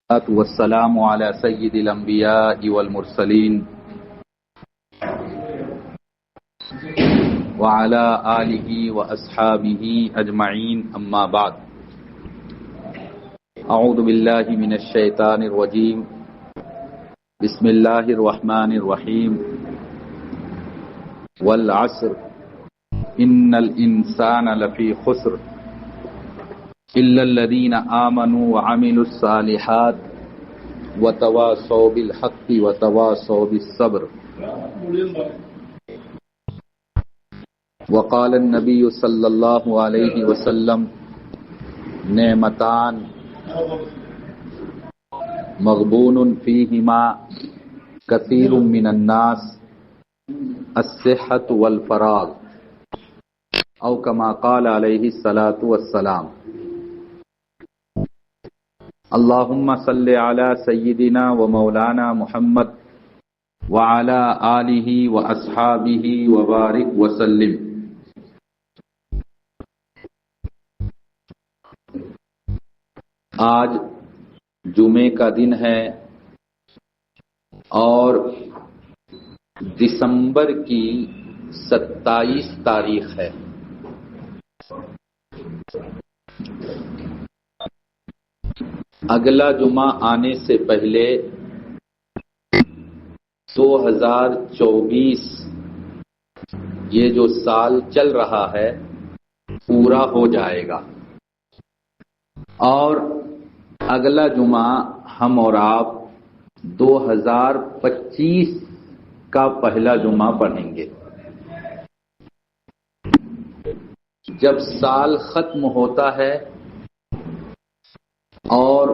والسلام على سيد الأنبياء والمرسلين وعلى آله وأصحابه أجمعين أما بعد أعوذ بالله من الشيطان الرجيم بسم الله الرحمن الرحيم والعصر إن الإنسان لفي خسر إلا الذين آمنوا وعملوا الصالحات وتواصوا بالحق وتواصوا بالصبر. وقال النبي صلى الله عليه وسلم نعمتان مغبون فيهما كثير من الناس الصحة والفراغ أو كما قال عليه الصلاة والسلام. اللهم صل على سيدنا ومولانا محمد وعلى آله وأصحابه وبارك وسلم. آج جمعے کا دن ہے اور دسمبر کی 27 تاریخ ہے. اگلا جمعہ آنے سے پہلے 2024 یہ جو سال چل رہا ہے پورا ہو جائے گا اور اگلا جمعہ ہم اور آپ 2025 کا پہلا جمعہ پڑھیں گے. جب سال ختم ہوتا ہے اور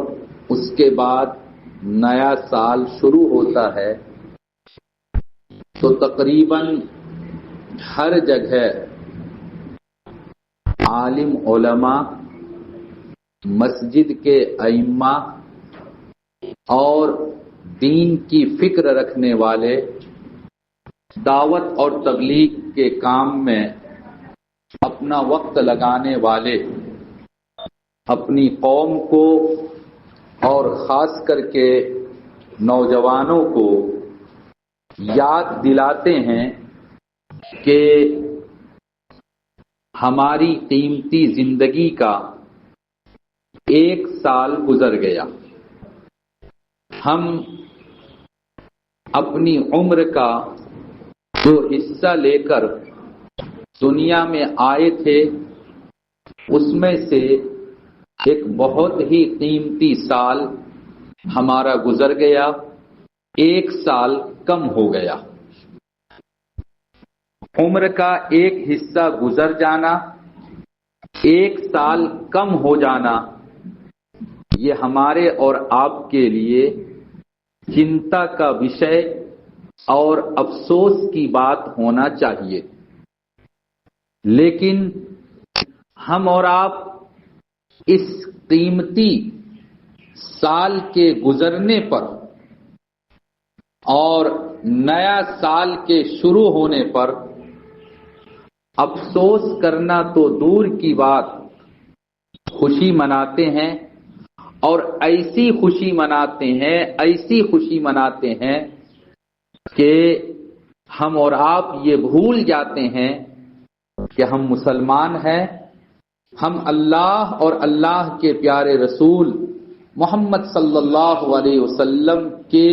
اس کے بعد نیا سال شروع ہوتا ہے تو تقریباً ہر جگہ عالم علماء، مسجد کے ائمہ اور دین کی فکر رکھنے والے، دعوت اور تبلیغ کے کام میں اپنا وقت لگانے والے اپنی قوم کو اور خاص کر کے نوجوانوں کو یاد دلاتے ہیں کہ ہماری قیمتی زندگی کا 1 سال گزر گیا. ہم اپنی عمر کا جو حصہ لے کر دنیا میں آئے تھے اس میں سے ایک بہت ہی قیمتی سال ہمارا گزر گیا. 1 سال کم ہو گیا. عمر کا ایک حصہ گزر جانا، 1 سال کم ہو جانا، یہ ہمارے اور آپ کے لیے چنتا کا وشے اور افسوس کی بات ہونا چاہیے. لیکن ہم اور آپ اس قیمتی سال کے گزرنے پر اور نیا سال کے شروع ہونے پر افسوس کرنا تو دور کی بات، خوشی مناتے ہیں اور ایسی خوشی مناتے ہیں کہ ہم اور آپ یہ بھول جاتے ہیں کہ ہم مسلمان ہیں، ہم اللہ اور اللہ کے پیارے رسول محمد صلی اللہ علیہ وسلم کے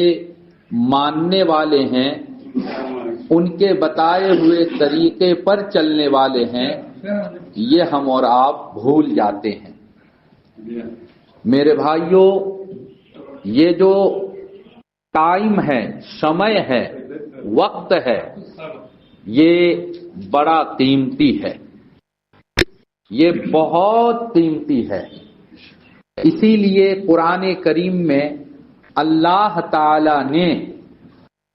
ماننے والے ہیں، ان کے بتائے ہوئے طریقے پر چلنے والے ہیں. یہ ہم اور آپ بھول جاتے ہیں. میرے بھائیوں، یہ جو ٹائم ہے، سمے ہے، وقت ہے، یہ بڑا قیمتی ہے، یہ بہت قیمتی ہے. اسی لیے قرآن کریم میں اللہ تعالی نے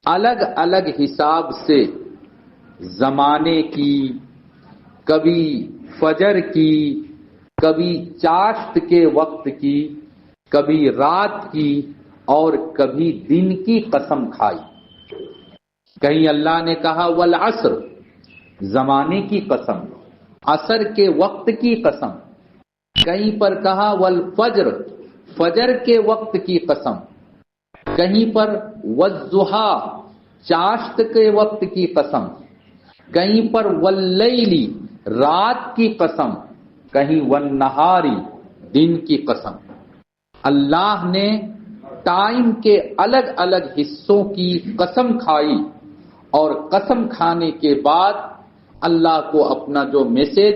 الگ الگ حساب سے زمانے کی، کبھی فجر کی، کبھی چاشت کے وقت کی، کبھی رات کی اور کبھی دن کی قسم کھائی. کہیں اللہ نے کہا والعصر، زمانے کی قسم، عصر کے وقت کی قسم. کہیں پر کہا والفجر، فجر کے وقت کی قسم، کہیں پر والضحا چاشت کے وقت کی قسم، کہیں پر واللیلی رات کی قسم، کہیں والنہاری دن کی قسم۔ اللہ نے ٹائم کے الگ الگ حصوں کی قسم کھائی، اور قسم کھانے کے بعد اللہ کو اپنا جو میسج،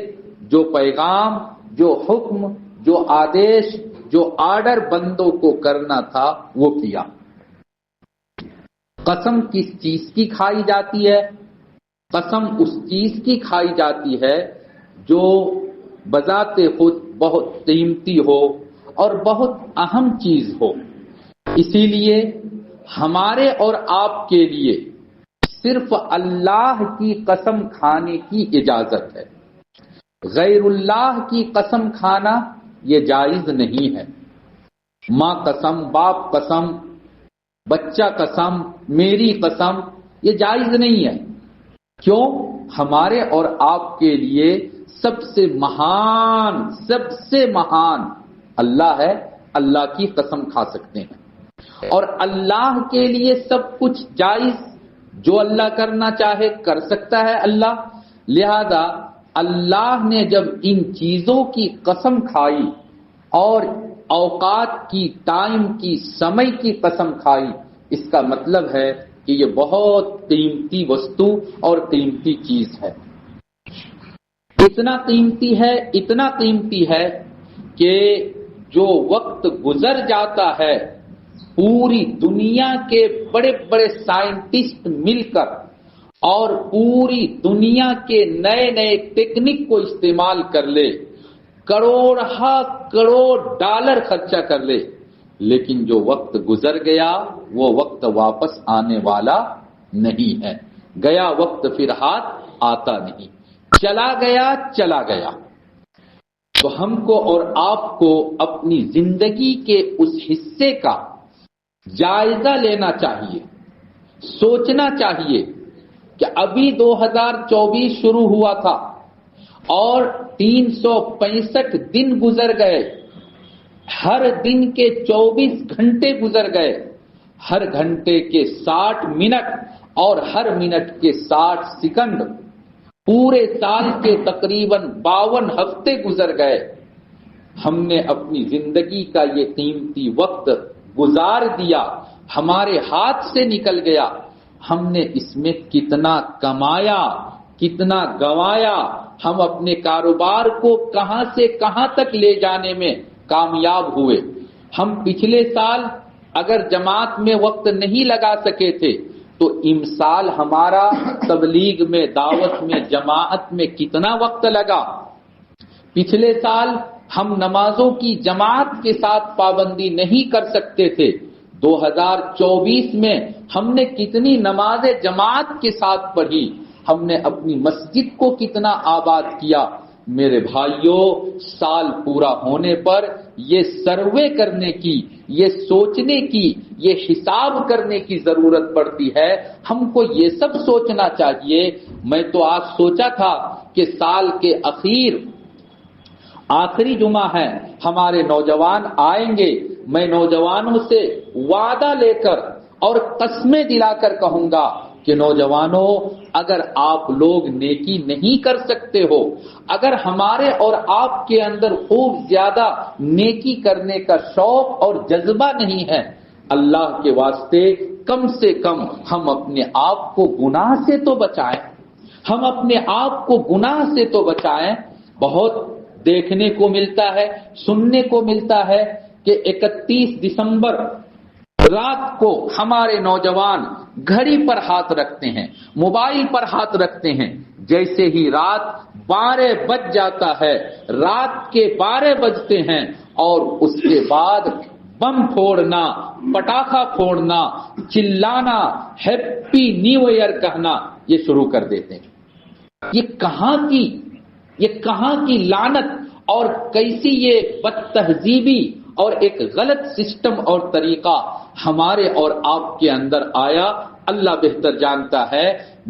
جو پیغام، جو حکم، جو آدیش، جو آرڈر بندوں کو کرنا تھا وہ کیا۔ قسم کس چیز کی کھائی جاتی ہے؟ قسم اس چیز کی کھائی جاتی ہے جو بذات خود بہت قیمتی ہو اور بہت اہم چیز ہو۔ اسی لیے ہمارے اور آپ کے لیے صرف اللہ کی قسم کھانے کی اجازت ہے، غیر اللہ کی قسم کھانا یہ جائز نہیں ہے۔ ماں قسم، باپ قسم، بچہ قسم، میری قسم، یہ جائز نہیں ہے۔ کیوں؟ ہمارے اور آپ کے لیے سب سے مہان اللہ ہے، اللہ کی قسم کھا سکتے ہیں، اور اللہ کے لیے سب کچھ جائز، جو اللہ کرنا چاہے کر سکتا ہے اللہ۔ لہذا اللہ نے جب ان چیزوں کی قسم کھائی اور اوقات کی، ٹائم کی، سمے کی قسم کھائی، اس کا مطلب ہے کہ یہ بہت قیمتی وستو اور قیمتی چیز ہے۔ اتنا قیمتی ہے کہ جو وقت گزر جاتا ہے، پوری دنیا کے بڑے بڑے سائنٹسٹ مل کر اور پوری دنیا کے نئے نئے ٹیکنک کو استعمال کر لے، کروڑ ڈالر خرچہ کر لے، لیکن جو وقت گزر گیا وہ وقت واپس آنے والا نہیں ہے۔ گیا وقت پھر ہاتھ آتا نہیں، چلا گیا۔ تو ہم کو اور آپ کو اپنی زندگی کے اس حصے کا جائزہ لینا چاہیے، سوچنا چاہیے کہ ابھی 2024 شروع ہوا تھا اور 365 دن گزر گئے، ہر دن کے 24 گھنٹے گزر گئے، ہر گھنٹے کے 60 منٹ اور ہر منٹ کے 60 سیکنڈ، پورے سال کے تقریباً 52 ہفتے گزر گئے۔ ہم نے اپنی زندگی کا یہ قیمتی وقت گزار دیا، ہمارے ہاتھ سے نکل گیا۔ ہم نے اس میں کتنا کمایا، کتنا گنوایا، ہم اپنے کاروبار کو کہاں سے کہاں تک لے جانے میں کامیاب ہوئے۔ ہم پچھلے سال اگر جماعت میں وقت نہیں لگا سکے تھے تو امسال ہمارا تبلیغ میں، دعوت میں، جماعت میں کتنا وقت لگا۔ پچھلے سال ہم نمازوں کی جماعت کے ساتھ پابندی نہیں کر سکتے تھے، 2024 میں ہم نے کتنی نمازیں جماعت کے ساتھ پڑھی، ہم نے اپنی مسجد کو کتنا آباد کیا۔ میرے بھائیوں، سال پورا ہونے پر یہ سروے کرنے کی، یہ سوچنے کی، یہ حساب کرنے کی ضرورت پڑتی ہے۔ ہم کو یہ سب سوچنا چاہیے۔ میں تو آج سوچا تھا کہ سال کے آخری جمعہ ہے، ہمارے نوجوان آئیں گے، میں نوجوانوں سے وعدہ لے کر اور قسمیں دلا کر کہوں گا کہ نوجوانوں، اگر آپ لوگ نیکی نہیں کر سکتے ہو، اگر ہمارے اور آپ کے اندر خوب زیادہ نیکی کرنے کا شوق اور جذبہ نہیں ہے، اللہ کے واسطے کم سے کم ہم اپنے آپ کو گناہ سے تو بچائیں، ہم اپنے آپ کو گناہ سے تو بچائیں۔ بہت دیکھنے کو ملتا ہے، سننے کو ملتا ہے کہ 31 دسمبر رات کو ہمارے نوجوان گھڑی پر ہاتھ رکھتے ہیں، موبائل پر ہاتھ رکھتے ہیں، جیسے ہی رات 12 بج جاتا ہے، رات کے 12 بجتے ہیں اور اس کے بعد بم پھوڑنا، پٹاخہ پھوڑنا، چلانا، ہیپی نیو ایئر کہنا یہ شروع کر دیتے ہیں۔ یہ کہاں کی لعنت اور کیسی یہ بد تہذیبی اور ایک غلط سسٹم اور طریقہ ہمارے اور آپ کے اندر آیا، اللہ بہتر جانتا ہے۔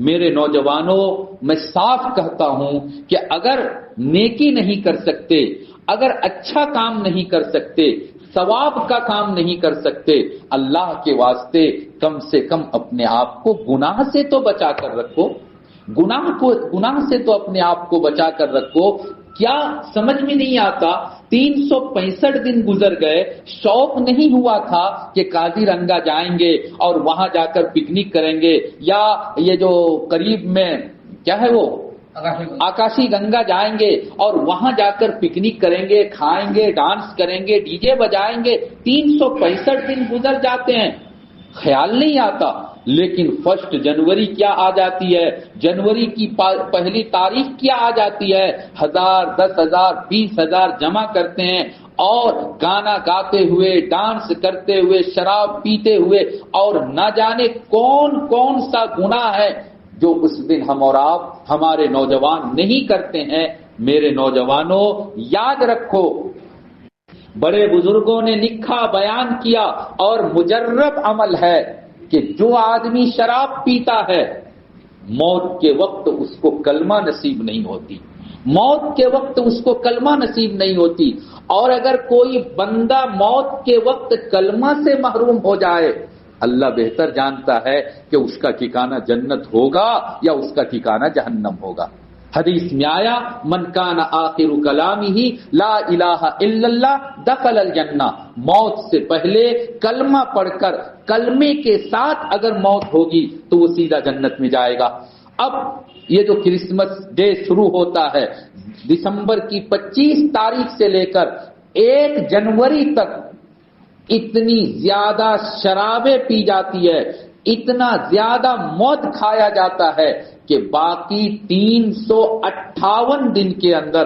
میرے نوجوانوں، میں صاف کہتا ہوں کہ اگر نیکی نہیں کر سکتے، اگر اچھا کام نہیں کر سکتے، ثواب کا کام نہیں کر سکتے، اللہ کے واسطے کم سے کم اپنے آپ کو گناہ سے تو بچا کر رکھو، گناہ سے تو اپنے آپ کو بچا کر رکھو۔ کیا سمجھ میں نہیں آتا، 365 دن گزر گئے، شوق نہیں ہوا تھا کہ قاضی رنگا جائیں گے اور وہاں جا کر پکنک کریں گے، یا یہ جو قریب میں کیا ہے وہ آکاشی گنگا جائیں گے اور وہاں جا کر پکنک کریں گے، کھائیں گے، ڈانس کریں گے، ڈی جے بجائیں گے؟ 365 دن گزر جاتے ہیں، خیال نہیں آتا۔ لیکن 1 جنوری کیا آ جاتی ہے، جنوری کی پہلی تاریخ کیا آ جاتی ہے، 1000 10,000 20,000 جمع کرتے ہیں اور گانا گاتے ہوئے، ڈانس کرتے ہوئے، شراب پیتے ہوئے، اور نہ جانے کون کون سا گناہ ہے جو اس دن ہم اور آپ ہمارے نوجوان نہیں کرتے ہیں۔ میرے نوجوانوں یاد رکھو، بڑے بزرگوں نے لکھا، بیان کیا اور مجرب عمل ہے کہ جو آدمی شراب پیتا ہے موت کے وقت اس کو کلمہ نصیب نہیں ہوتی، موت کے وقت اس کو کلمہ نصیب نہیں ہوتی۔ اور اگر کوئی بندہ موت کے وقت کلمہ سے محروم ہو جائے، اللہ بہتر جانتا ہے کہ اس کا ٹھکانہ جنت ہوگا یا اس کا ٹھکانہ جہنم ہوگا۔ حدیث میں آیا، من کان آخر کلامہ لا الہ الا اللہ دخل الجنہ، موت سے پہلے کلمہ پڑھ کر کلمے کے ساتھ اگر موت ہوگی تو وہ سیدھا جنت میں جائے گا۔ اب یہ جو کرسمس ڈے شروع ہوتا ہے، دسمبر کی 25 تاریخ سے لے کر 1 جنوری تک اتنی زیادہ شرابیں پی جاتی ہے، اتنا زیادہ مد کھایا جاتا ہے کہ باقی 358 دن کے اندر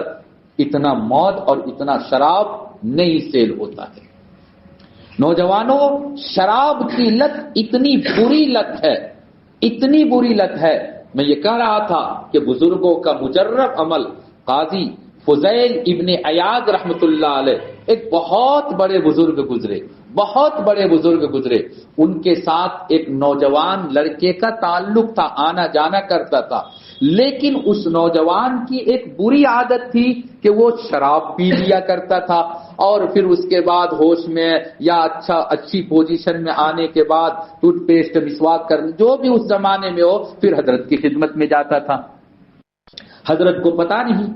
اتنا مد اور اتنا شراب نہیں سیل ہوتا ہے۔ نوجوانوں، شراب کی لت اتنی بری لت ہے، اتنی بری لت ہے۔ میں یہ کہہ رہا تھا کہ بزرگوں کا مجرب عمل، قاضی فضیل ابن عیاض رحمت اللہ علیہ ایک بہت بڑے بزرگ گزرے، بہت بڑے بزرگ گزرے۔ ان کے ساتھ ایک نوجوان لڑکے کا تعلق تھا، آنا جانا کرتا تھا، لیکن اس نوجوان کی ایک بری عادت تھی کہ وہ شراب پی لیا کرتا تھا، اور پھر اس کے بعد ہوش میں یا اچھی پوزیشن میں آنے کے بعد ٹوتھ پیسٹ، مسواک کرنے، جو بھی اس زمانے میں ہو، پھر حضرت کی خدمت میں جاتا تھا۔ حضرت کو پتا نہیں،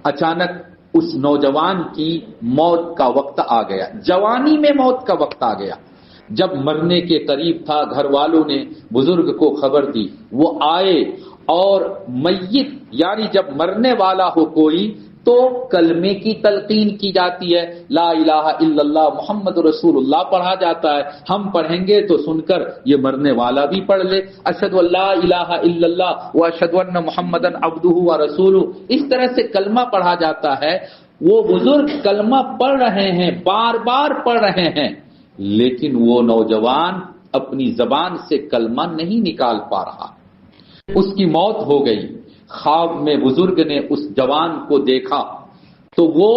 اچانک اس نوجوان کی موت کا وقت آ گیا، جوانی میں موت کا وقت آ گیا۔ جب مرنے کے قریب تھا، گھر والوں نے بزرگ کو خبر دی، وہ آئے اور میت یعنی جب مرنے والا ہو کوئی تو کلمے کی تلقین کی جاتی ہے، لا الہ الا اللہ محمد رسول اللہ پڑھا جاتا ہے۔ ہم پڑھیں گے تو سن کر یہ مرنے والا بھی پڑھ لے، اشہد ان لا الہ الا اللہ و اشہد ان محمدن عبدہ و رسولہ، اس طرح سے کلمہ پڑھا جاتا ہے۔ وہ بزرگ کلمہ پڑھ رہے ہیں، بار بار پڑھ رہے ہیں، لیکن وہ نوجوان اپنی زبان سے کلمہ نہیں نکال پا رہا، اس کی موت ہو گئی۔ خواب میں بزرگ نے اس جوان کو دیکھا تو وہ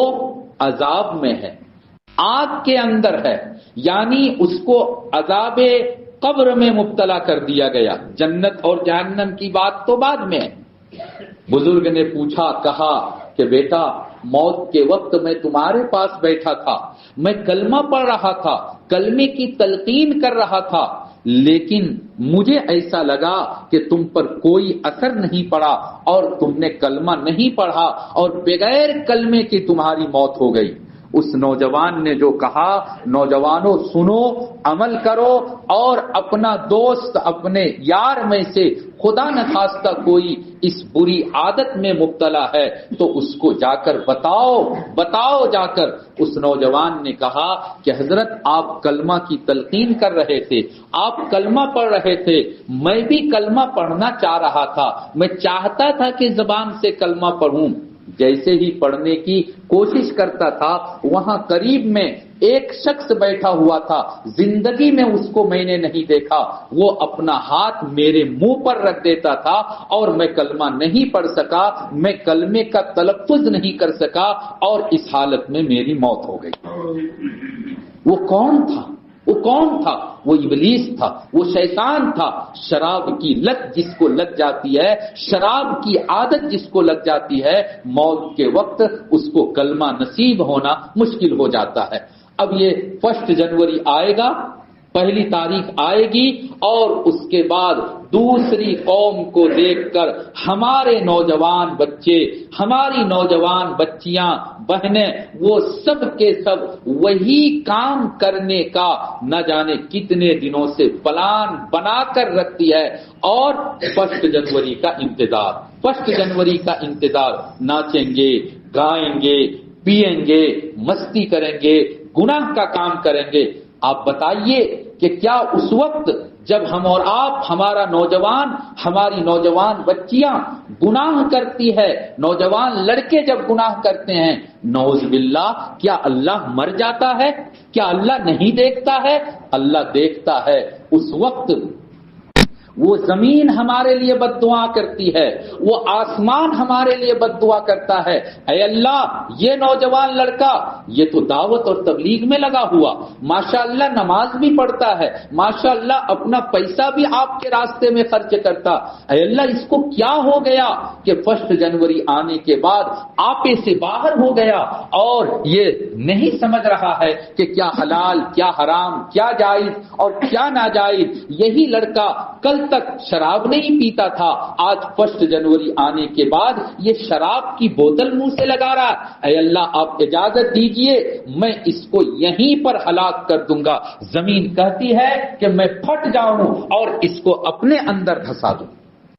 عذاب میں ہے، آگ کے اندر ہے، یعنی اس کو عذاب قبر میں مبتلا کر دیا گیا۔ جنت اور جہنم کی بات تو بعد میں ہے۔ بزرگ نے پوچھا، کہا کہ بیٹا، موت کے وقت میں تمہارے پاس بیٹھا تھا، میں کلمہ پڑھ رہا تھا، کلمے کی تلقین کر رہا تھا، لیکن مجھے ایسا لگا کہ تم پر کوئی اثر نہیں پڑا اور تم نے کلمہ نہیں پڑھا اور بغیر کلمے کی تمہاری موت ہو گئی۔ اس نوجوان نے جو کہا، نوجوانوں سنو، عمل کرو، اور اپنا دوست، اپنے یار میں سے خدا نخواستہ کوئی اس بری عادت میں مبتلا ہے تو اس کو جا کر بتاؤ جا کر۔ اس نوجوان نے کہا کہ حضرت آپ کلمہ کی تلقین کر رہے تھے، آپ کلمہ پڑھ رہے تھے، میں بھی کلمہ پڑھنا چاہ رہا تھا، میں چاہتا تھا کہ زبان سے کلمہ پڑھوں۔ جیسے ہی پڑھنے کی کوشش کرتا تھا، وہاں قریب میں ایک شخص بیٹھا ہوا تھا، زندگی میں اس کو میں نے نہیں دیکھا، وہ اپنا ہاتھ میرے منہ پر رکھ دیتا تھا اور میں کلمہ نہیں پڑھ سکا، میں کلمے کا تلفظ نہیں کر سکا، اور اس حالت میں میری موت ہو گئی۔ وہ کون تھا؟ وہ ابلیس تھا، وہ شیطان تھا۔ شراب کی لت جس کو لگ جاتی ہے، شراب کی عادت جس کو لگ جاتی ہے، موت کے وقت اس کو کلمہ نصیب ہونا مشکل ہو جاتا ہے۔ اب یہ 1 جنوری آئے گا، پہلی تاریخ آئے گی اور اس کے بعد دوسری قوم کو دیکھ کر ہمارے نوجوان بچے، ہماری نوجوان بچیاں، بہنیں، وہ سب کے سب وہی کام کرنے کا نہ جانے کتنے دنوں سے پلان بنا کر رکھتی ہے، اور 1 جنوری کا انتظار، 1 جنوری کا انتظار، ناچیں گے، گائیں گے، پیئیں گے، مستی کریں گے، گناہ کا کام کریں گے۔ آپ بتائیے کہ کیا اس وقت جب ہم اور آپ، ہمارا نوجوان، ہماری نوجوان بچیاں گناہ کرتی ہے، نوجوان لڑکے جب گناہ کرتے ہیں، نعوذ باللہ، کیا اللہ مر جاتا ہے؟ کیا اللہ نہیں دیکھتا ہے؟ اللہ دیکھتا ہے۔ اس وقت وہ زمین ہمارے لیے بد دعا کرتی ہے، وہ آسمان ہمارے لیے بد دعا کرتا ہے، اے اللہ یہ نوجوان لڑکا یہ تو دعوت اور تبلیغ میں لگا ہوا، ماشاءاللہ نماز بھی پڑھتا ہے، ماشاءاللہ اپنا پیسہ بھی آپ کے راستے میں خرچ کرتا، اے اللہ اس کو کیا ہو گیا کہ 1 جنوری آنے کے بعد آپے سے باہر ہو گیا اور یہ نہیں سمجھ رہا ہے کہ کیا حلال، کیا حرام، کیا جائز اور کیا ناجائز۔ یہی لڑکا کل تک شراب نہیں پیتا تھا، آج 1 جنوری آنے کے بعد یہ شراب کی بوتل منہ سے لگا رہا ہے۔ اے اللہ آپ اجازت دیجئے میں اس کو یہیں پر ہلاک کر دوں گا۔ زمین کہتی ہے کہ میں پھٹ جاؤں اور اس کو اپنے اندر دھسا دوں،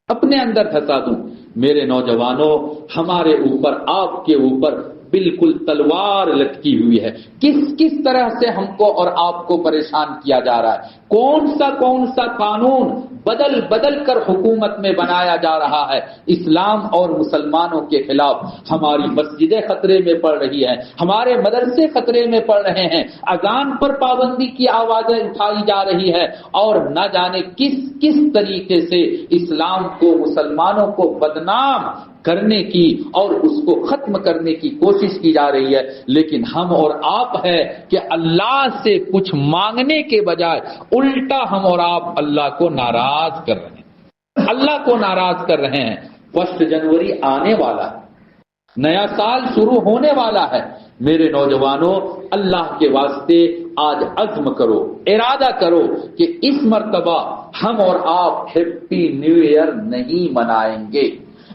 اپنے اندر دھسا دوں۔ میرے نوجوانوں، ہمارے اوپر، آپ کے اوپر بالکل تلوار لٹکی ہوئی ہے۔ کس طرح سے ہم کو اور آپ کو پریشان کیا جا رہا ہے، کون سا قانون بدل کر حکومت میں بنایا جا رہا ہے اسلام اور مسلمانوں کے خلاف۔ ہماری مسجدیں خطرے میں پڑ رہی ہیں، ہمارے مدرسے خطرے میں پڑ رہے ہیں، اذان پر پابندی کی آوازیں اٹھائی جا رہی ہے، اور نہ جانے کس طریقے سے اسلام کو، مسلمانوں کو بدنام کرنے کی اور اس کو ختم کرنے کی کوشش کی جا رہی ہے۔ لیکن ہم اور آپ ہے کہ اللہ سے کچھ مانگنے کے بجائے الٹا ہم اور آپ اللہ کو ناراض کر رہے ہیں، اللہ کو ناراض کر رہے ہیں۔ 1 جنوری آنے والا ہے، نیا سال شروع ہونے والا ہے۔ میرے نوجوانوں، اللہ کے واسطے آج عزم کرو، ارادہ کرو کہ اس مرتبہ ہم اور آپ ہیپی نیو ایئر نہیں منائیں گے۔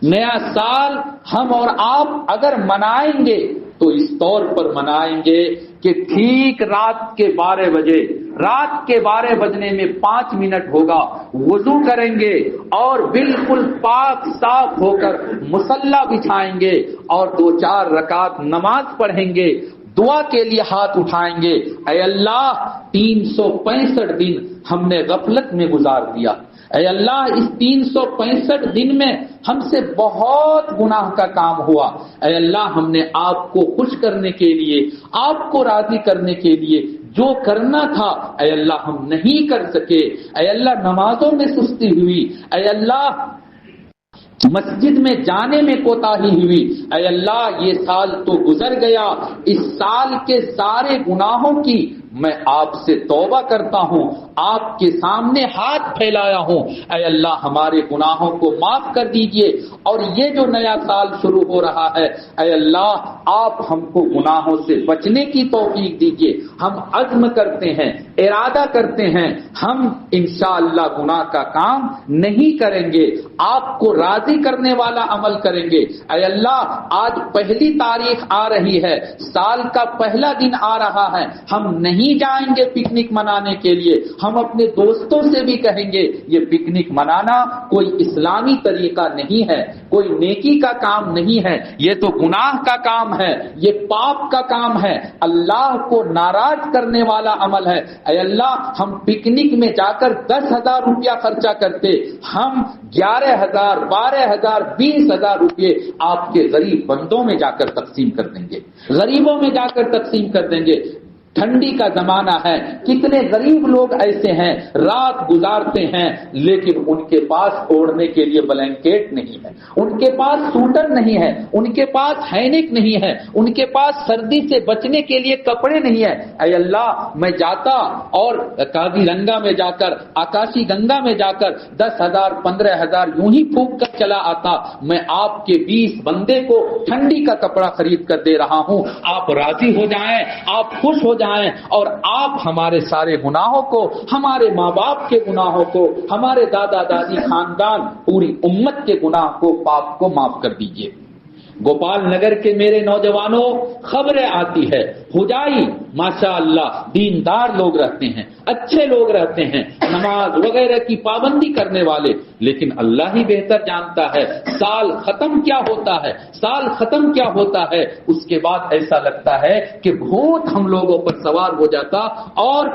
نیا سال ہم اور آپ اگر منائیں گے تو اس طور پر منائیں گے کہ ٹھیک رات کے 12 بجنے میں 5 منٹ ہوگا، وضو کریں گے اور بالکل پاک صاف ہو کر مصلی بچھائیں گے اور 2-4 رکعت نماز پڑھیں گے، دعا کے لیے ہاتھ اٹھائیں گے۔ اے اللہ 365 دن ہم نے غفلت میں گزار دیا، اے اللہ اس 365 دن میں ہم سے بہت گناہ کا کام ہوا، اے اللہ ہم نے آپ کو خوش کرنے کے لیے، آپ کو راضی کرنے کے لیے جو کرنا تھا اے اللہ ہم نہیں کر سکے، اے اللہ نمازوں میں سستی ہوئی، اے اللہ مسجد میں جانے میں کوتاہی ہوئی، اے اللہ یہ سال تو گزر گیا، اس سال کے سارے گناہوں کی میں آپ سے توبہ کرتا ہوں، آپ کے سامنے ہاتھ پھیلایا ہوں، اے اللہ ہمارے گناہوں کو معاف کر دیجئے، اور یہ جو نیا سال شروع ہو رہا ہے اے اللہ آپ ہم کو گناہوں سے بچنے کی توفیق دیجئے۔ ہم عزم کرتے ہیں، ارادہ کرتے ہیں، ہم انشاءاللہ گناہ کا کام نہیں کریں گے، آپ کو راضی کرنے والا عمل کریں گے۔ اے اللہ آج پہلی تاریخ آ رہی ہے، سال کا پہلا دن آ رہا ہے، ہم نہیں جائیں گے پکنک منانے کے لیے، ہم اپنے دوستوں سے بھی کہیں گے یہ پکنک منانا کوئی اسلامی طریقہ نہیں ہے، کوئی نیکی کا کام نہیں ہے، یہ تو گناہ کا کام ہے، یہ پاپ کا کام ہے، اللہ کو ناراض کرنے والا عمل ہے۔ اے اللہ ہم پکنک میں جا کر 10,000 روپیہ خرچہ کرتے، ہم 11,000 12,000 20,000 روپے آپ کے غریب بندوں میں جا کر تقسیم کر دیں گے، غریبوں میں جا کر تقسیم کر دیں گے۔ ٹھنڈی کا زمانہ ہے، کتنے غریب لوگ ایسے ہیں رات گزارتے ہیں لیکن ان کے پاس اوڑھنے کے لیے بلینکیٹ نہیں ہے، ان کے پاس سوٹر نہیں ہے، ان کے پاس ہینک نہیں ہے، ان کے پاس سردی سے بچنے کے لیے کپڑے نہیں ہے۔ اے اللہ میں جاتا اور قاضی رنگا میں جا کر، آکاشی گنگا میں جا کر 10,000 15,000 یوں ہی پھونک کر چلا آتا، میں آپ کے 20 بندے کو ٹھنڈی کا کپڑا خرید کر دے رہا ہوں، آپ راضی ہو جائیں، آپ خوش ہو جائیں جائیں اور آپ ہمارے سارے گناہوں کو، ہمارے ماں باپ کے گناہوں کو، ہمارے دادا دادی خاندان پوری امت کے گناہ کو، پاپ کو معاف کر دیجئے۔ گوپال نگر کے میرے نوجوانوں، خبریں آتی ہے حجائی ماشاءاللہ دیندار لوگ رہتے ہیں، اچھے لوگ رہتے ہیں، نماز وغیرہ کی پابندی کرنے والے، لیکن اللہ ہی بہتر جانتا ہے سال ختم کیا ہوتا ہے، سال ختم کیا ہوتا ہے، اس کے بعد ایسا لگتا ہے کہ بھوت ہم لوگوں پر سوار ہو جاتا، اور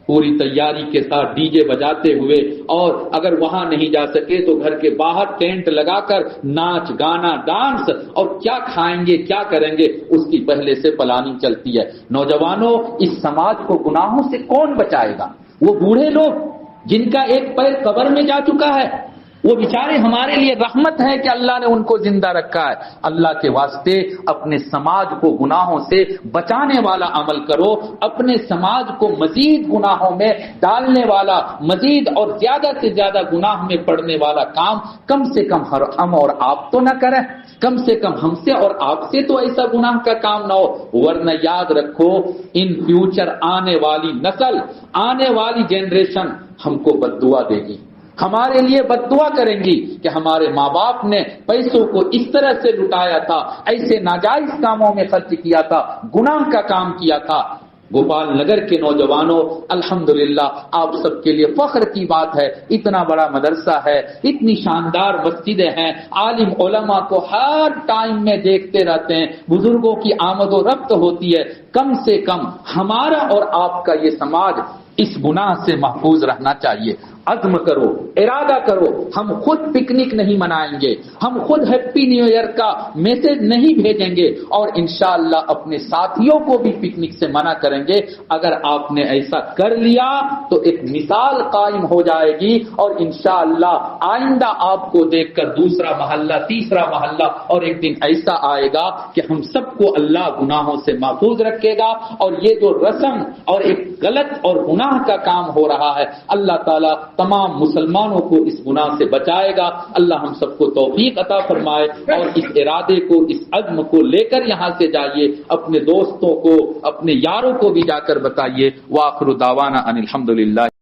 پوری تیاری کے ساتھ ڈی جے بجاتے ہوئے، اور اگر وہاں نہیں جا سکے تو گھر کے باہر ٹینٹ لگا کر ناچ گانا ڈانس، اور کیا کھائیں گے کیا کریں گے اس کی پہلے سے پلاننگ چلتی ہے۔ نوجوانوں، اس سماج کو گناہوں سے کون بچائے گا؟ وہ بوڑھے لوگ جن کا ایک پیر قبر میں جا چکا ہے، وہ بیچارے ہمارے لیے رحمت ہے کہ اللہ نے ان کو زندہ رکھا ہے۔ اللہ کے واسطے اپنے سماج کو گناہوں سے بچانے والا عمل کرو، اپنے سماج کو مزید گناہوں میں ڈالنے والا، مزید اور زیادہ سے زیادہ گناہ میں پڑنے والا کام کم سے کم ہم اور آپ تو نہ کریں، کم سے کم ہم سے اور آپ سے تو ایسا گناہ کا کام نہ ہو، ورنہ یاد رکھو ان فیوچر آنے والی نسل، آنے والی جنریشن ہم کو بد دعا دے گی، ہمارے لیے بد دعا کریں گی کہ ہمارے ماں باپ نے پیسوں کو اس طرح سے لٹایا تھا، ایسے ناجائز کاموں میں خرچ کیا تھا، گناہ کا کام کیا تھا۔ گوپال نگر کے نوجوانوں، الحمدللہ آپ سب کے لیے فخر کی بات ہے، اتنا بڑا مدرسہ ہے، اتنی شاندار مسجدیں ہیں، عالم علماء کو ہر ٹائم میں دیکھتے رہتے ہیں، بزرگوں کی آمد و رفت ہوتی ہے۔ کم سے کم ہمارا اور آپ کا یہ سماج اس گناہ سے محفوظ رہنا چاہیے۔ عزم کرو، ارادہ کرو، ہم خود پکنک نہیں منائیں گے، ہم خود ہیپی نیو ایئر کا میسج نہیں بھیجیں گے، اور انشاءاللہ اپنے ساتھیوں کو بھی پکنک سے منع کریں گے۔ اگر آپ نے ایسا کر لیا تو ایک مثال قائم ہو جائے گی، اور انشاءاللہ آئندہ آپ کو دیکھ کر دوسرا محلہ، تیسرا محلہ، اور ایک دن ایسا آئے گا کہ ہم سب کو اللہ گناہوں سے محفوظ رکھے گا، اور یہ جو رسم اور ایک غلط اور گناہ کا کام ہو رہا ہے، اللہ تعالیٰ تمام مسلمانوں کو اس گناہ سے بچائے گا۔ اللہ ہم سب کو توفیق عطا فرمائے، اور اس ارادے کو، اس عزم کو لے کر یہاں سے جائیے، اپنے دوستوں کو، اپنے یاروں کو بھی جا کر بتائیے۔ وآخر دعوانا ان الحمدللہ